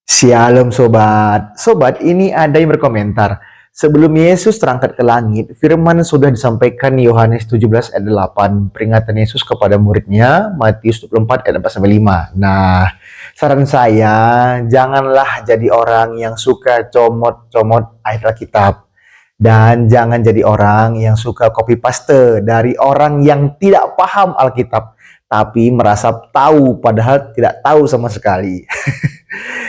Shalom sobat. Sobat, ini ada yang berkomentar. Sebelum Yesus terangkat ke langit, firman sudah disampaikan Yohanes 17 ayat 8, peringatan Yesus kepada muridnya, Matius 24 ayat 4-5. Nah, saran saya, janganlah jadi orang yang suka comot-comot ayat Alkitab. Dan jangan jadi orang yang suka copy paste dari orang yang tidak paham Alkitab, tapi merasa tahu padahal tidak tahu sama sekali.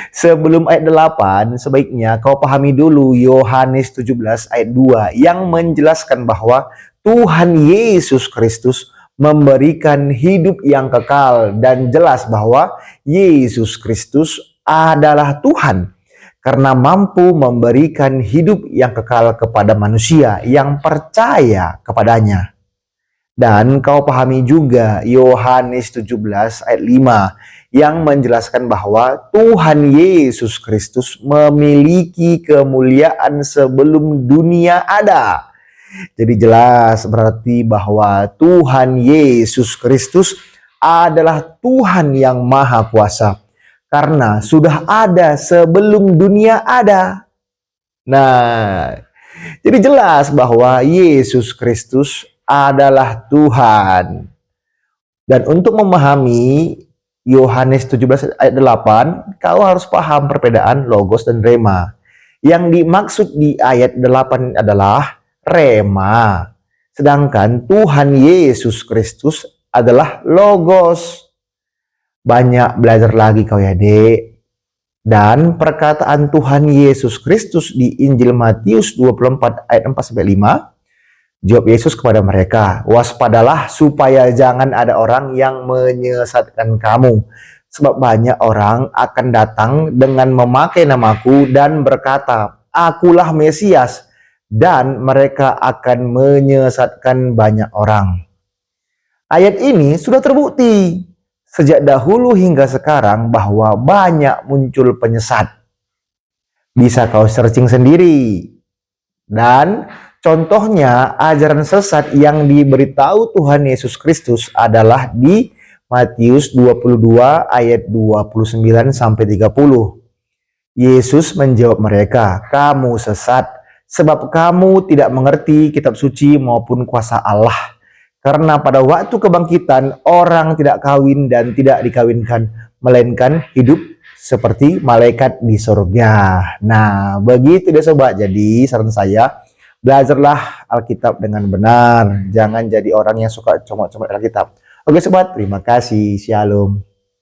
Sebelum ayat 8, sebaiknya kau pahami dulu Yohanes 17 ayat 2 yang menjelaskan bahwa Tuhan Yesus Kristus memberikan hidup yang kekal, dan jelas bahwa Yesus Kristus adalah Tuhan karena mampu memberikan hidup yang kekal kepada manusia yang percaya kepadanya. Dan kau pahami juga Yohanes 17 ayat 5 yang menjelaskan bahwa Tuhan Yesus Kristus memiliki kemuliaan sebelum dunia ada. Jadi jelas berarti bahwa Tuhan Yesus Kristus adalah Tuhan yang Maha Kuasa karena sudah ada sebelum dunia ada. Nah, jadi jelas bahwa Yesus Kristus adalah Tuhan. Dan untuk memahami Yohanes 17 ayat 8, kau harus paham perbedaan logos dan rema. Yang dimaksud di ayat 8 adalah rema. Sedangkan Tuhan Yesus Kristus adalah logos. Banyak belajar lagi kau ya, Dek. Dan perkataan Tuhan Yesus Kristus di Injil Matius 24 ayat 4-5, jawab Yesus kepada mereka, waspadalah supaya jangan ada orang yang menyesatkan kamu. Sebab banyak orang akan datang dengan memakai namaku dan berkata, akulah Mesias, dan mereka akan menyesatkan banyak orang. Ayat ini sudah terbukti sejak dahulu hingga sekarang bahwa banyak muncul penyesat. Bisa kau searching sendiri. Dan contohnya ajaran sesat yang diberitahu Tuhan Yesus Kristus adalah di Matius 22 ayat 29-30. Yesus menjawab mereka, kamu sesat sebab kamu tidak mengerti kitab suci maupun kuasa Allah. Karena pada waktu kebangkitan orang tidak kawin dan tidak dikawinkan, melainkan hidup seperti malaikat di surga. Nah, begitu deh sobat. Jadi saran saya, belajarlah Alkitab dengan benar. Jangan jadi orang yang suka comot-comot Alkitab. Oke sobat, terima kasih. Shalom.